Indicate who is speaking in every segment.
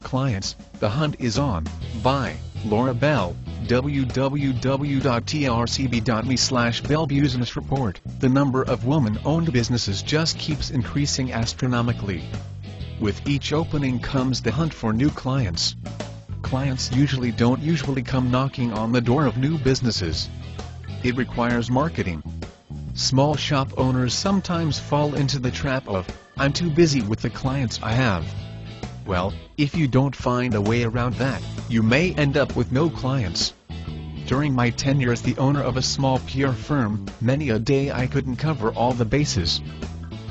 Speaker 1: Clients, The Hunt is On, by Laura Bell, www.trcb.me/Bell Business Report. The number of woman-owned businesses just keeps increasing astronomically. With each opening comes the hunt for new clients. Clients don't usually come knocking on the door of new businesses. It requires marketing. Small shop owners sometimes fall into the trap of, "I'm too busy with the clients I have." Well, if you don't find a way around that, you may end up with no clients. During my tenure as the owner of a small PR firm, many a day I couldn't cover all the bases.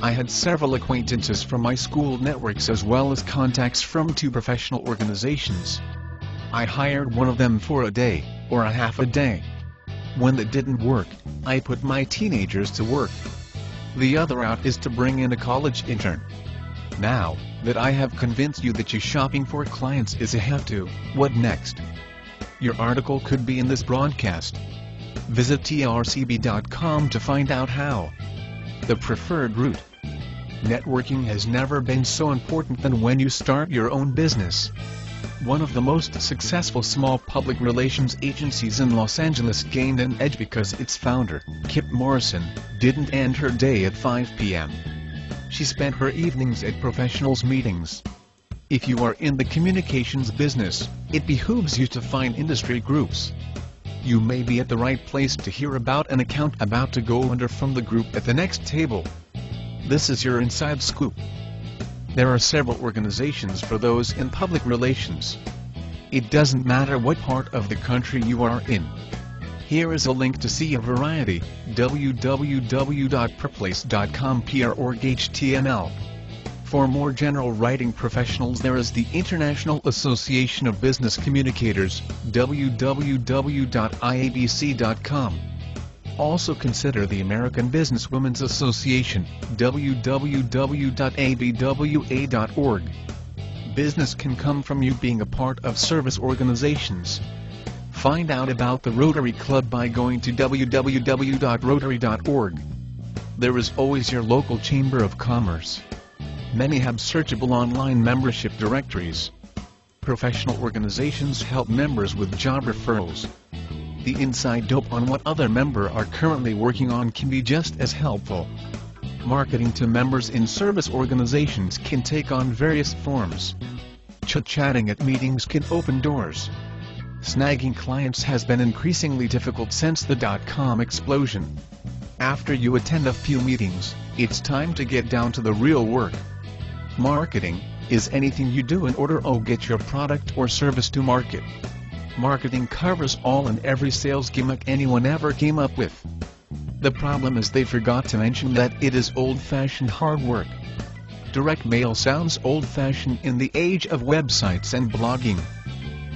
Speaker 1: I had several acquaintances from my school networks as well as contacts from 2 professional organizations. I hired one of them for a day, or a half a day. When that didn't work, I put my teenagers to work. The other route is to bring in a college intern. Now that I have convinced you that shopping for clients is a have-to, what next? Your article could be in this broadcast. Visit trcb.com to find out how. The preferred route. Networking has never been so important than when you start your own business. One of the most successful small public relations agencies in Los Angeles gained an edge because its founder, Kip Morrison, didn't end her day at 5 p.m. She spent her evenings at professionals' meetings. If you are in the communications business, it behooves you to find industry groups. You may be at the right place to hear about an account about to go under from the group at the next table. This is your inside scoop. There are several organizations for those in public relations. It doesn't matter what part of the country you are in. Here is a link to see a variety, www.perplace.com PR.org/html. For more general writing professionals there is the International Association of Business Communicators, www.iabc.com. Also consider the American Businesswomen's Association, www.abwa.org. Business can come from you being a part of service organizations. Find out about the Rotary Club by going to www.rotary.org. There is always your local Chamber of Commerce. Many have searchable online membership directories. Professional organizations help members with job referrals. The inside dope on what other members are currently working on can be just as helpful. Marketing to members in service organizations can take on various forms. Chit-chatting at meetings can open doors. Snagging clients has been increasingly difficult since the dot-com explosion. After you attend a few meetings, it's time to get down to the real work. Marketing is anything you do in order to get your product or service to market. Marketing covers all and every sales gimmick anyone ever came up with. The problem is they forgot to mention that it is old-fashioned hard work. Direct mail sounds old-fashioned in the age of websites and blogging.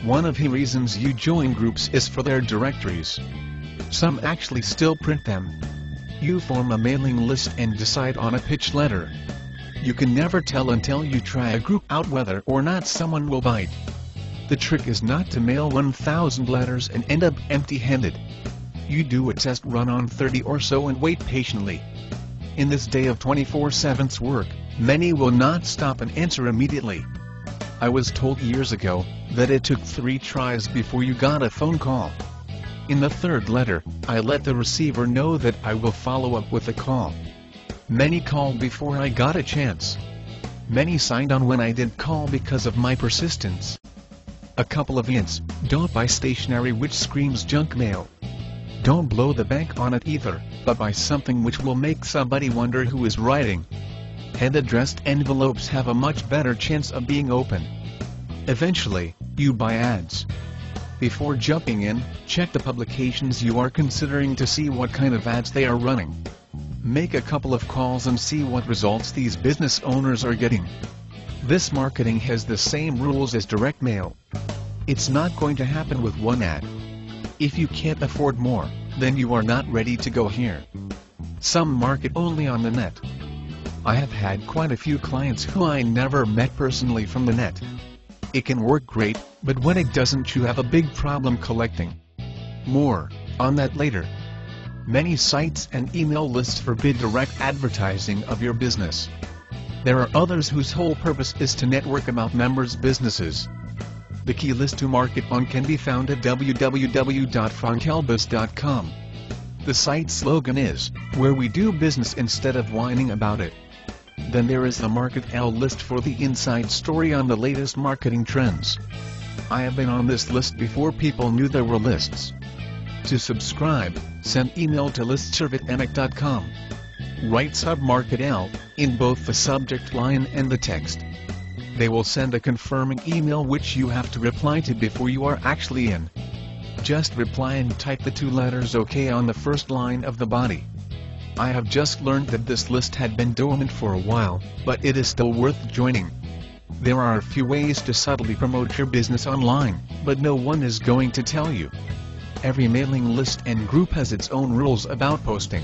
Speaker 1: One of the reasons you join groups is for their directories. Some actually still print them. You form a mailing list and decide on a pitch letter. You can never tell until you try a group out whether or not someone will bite. The trick is not to mail 1,000 letters and end up empty-handed. You do a test run on 30 or so and wait patiently. In this day of 24/7 work, many will not stop and answer immediately. I was told years ago that it took 3 tries before you got a phone call. In the 3rd letter, I let the receiver know that I will follow up with a call. Many called before I got a chance. Many signed on when I did call because of my persistence. A couple of hints: don't buy stationery which screams junk mail. Don't blow the bank on it either, but buy something which will make somebody wonder who is writing. Hand-addressed envelopes have a much better chance of being opened. Eventually, you buy ads. Before jumping in, check the publications you are considering to see what kind of ads they are running. Make a couple of calls and see what results these business owners are getting. This marketing has the same rules as direct mail. It's not going to happen with one ad. If you can't afford more, then you are not ready to go here. Some market only on the net. I have had quite a few clients who I never met personally from the net. It can work great, but when it doesn't you have a big problem collecting. More on that later. Many sites and email lists forbid direct advertising of your business. There are others whose whole purpose is to network about members' businesses. The key list to market on can be found at www.frankelbus.com. The site's slogan is, "Where we do business instead of whining about it." Then there is the Market L list for the inside story on the latest marketing trends. I have been on this list before people knew there were lists. To subscribe, send email to listserv@emic.com. Write Market L in both the subject line and the text. They will send a confirming email which you have to reply to before you are actually in. Just reply and type the 2 letters OK on the first line of the body. I have just learned that this list had been dormant for a while, but it is still worth joining. There are a few ways to subtly promote your business online, but no one is going to tell you. Every mailing list and group has its own rules about posting.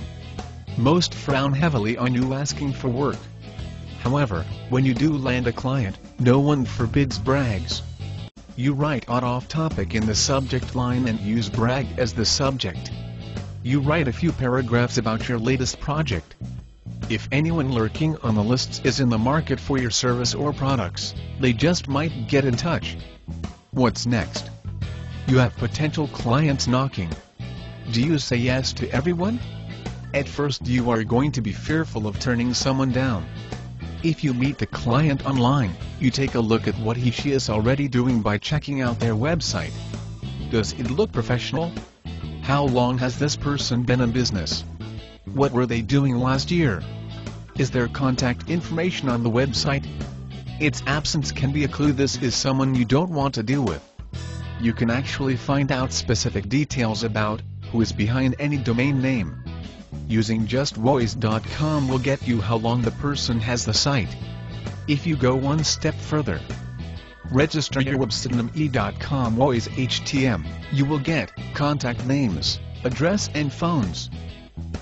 Speaker 1: Most frown heavily on you asking for work. However, when you do land a client, no one forbids brags. You write off topic in the subject line and use brag as the subject. You write a few paragraphs about your latest project. If anyone lurking on the lists is in the market for your service or products, they just might get in touch. What's next? You have potential clients knocking. Do you say yes to everyone? At first you are going to be fearful of turning someone down. If you meet the client online, you take a look at what he/she is already doing by checking out their website. Does it look professional? How long has this person been in business? What were they doing last year? Is their contact information on the website? Its absence can be a clue this is someone you don't want to deal with. You can actually find out specific details about who is behind any domain name. Using justvoice.com will get you how long the person has the site. If you go one step further, register your website on e.com voice HTM, you will get contact names, address and phones.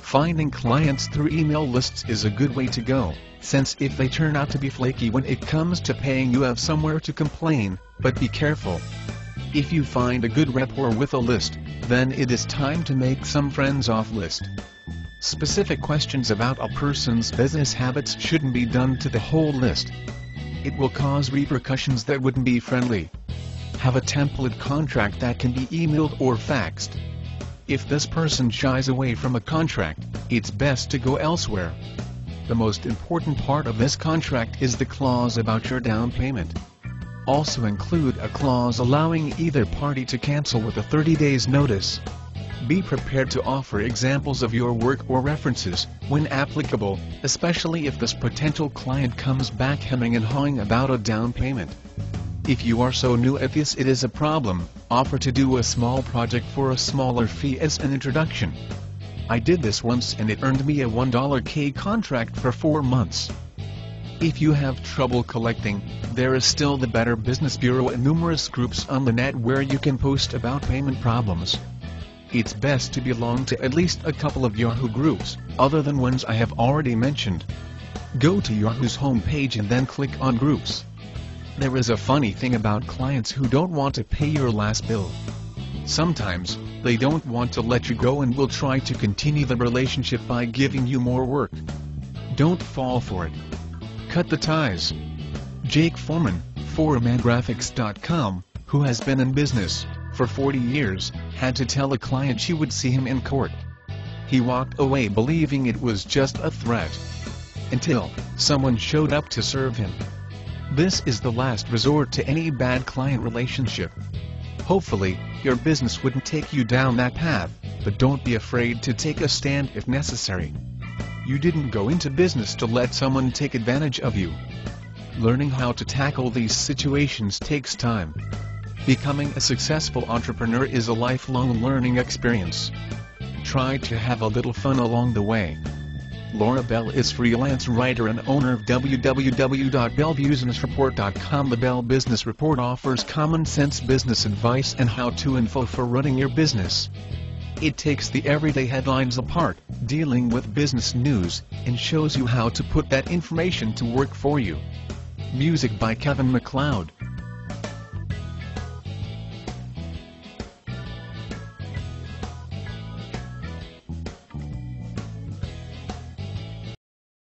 Speaker 1: Finding clients through email lists is a good way to go, since if they turn out to be flaky when it comes to paying you have somewhere to complain, but be careful. If you find a good rapport with a list, then it is time to make some friends off list. Specific questions about a person's business habits shouldn't be done to the whole list. It will cause repercussions that wouldn't be friendly. Have a template contract that can be emailed or faxed. If this person shies away from a contract, it's best to go elsewhere. The most important part of this contract is the clause about your down payment. Also include a clause allowing either party to cancel with a 30 days notice. Be prepared to offer examples of your work or references, when applicable, especially if this potential client comes back hemming and hawing about a down payment. If you are so new at this it is a problem, offer to do a small project for a smaller fee as an introduction. I did this once and it earned me a $1K contract for 4 months. If you have trouble collecting, there is still the Better Business Bureau and numerous groups on the net where you can post about payment problems. It's best to belong to at least a couple of Yahoo groups, other than ones I have already mentioned. Go to Yahoo's homepage and then click on Groups. There is a funny thing about clients who don't want to pay your last bill. Sometimes, they don't want to let you go and will try to continue the relationship by giving you more work. Don't fall for it. Cut the ties. Jake Foreman, foremangraphics.com, who has been in business for 40 years, had to tell a client she would see him in court. He walked away believing it was just a threat. Until someone showed up to serve him. This is the last resort to any bad client relationship. Hopefully, your business wouldn't take you down that path, but don't be afraid to take a stand if necessary. You didn't go into business to let someone take advantage of you. Learning how to tackle these situations takes time. Becoming a successful entrepreneur is a lifelong learning experience. Try to have a little fun along the way. Laura Bell is freelance writer and owner of www.bellbusinessreport.com. The Bell Business Report offers common sense business advice and how-to info for running your business. It takes the everyday headlines apart, dealing with business news, and shows you how to put that information to work for you. Music by Kevin MacLeod.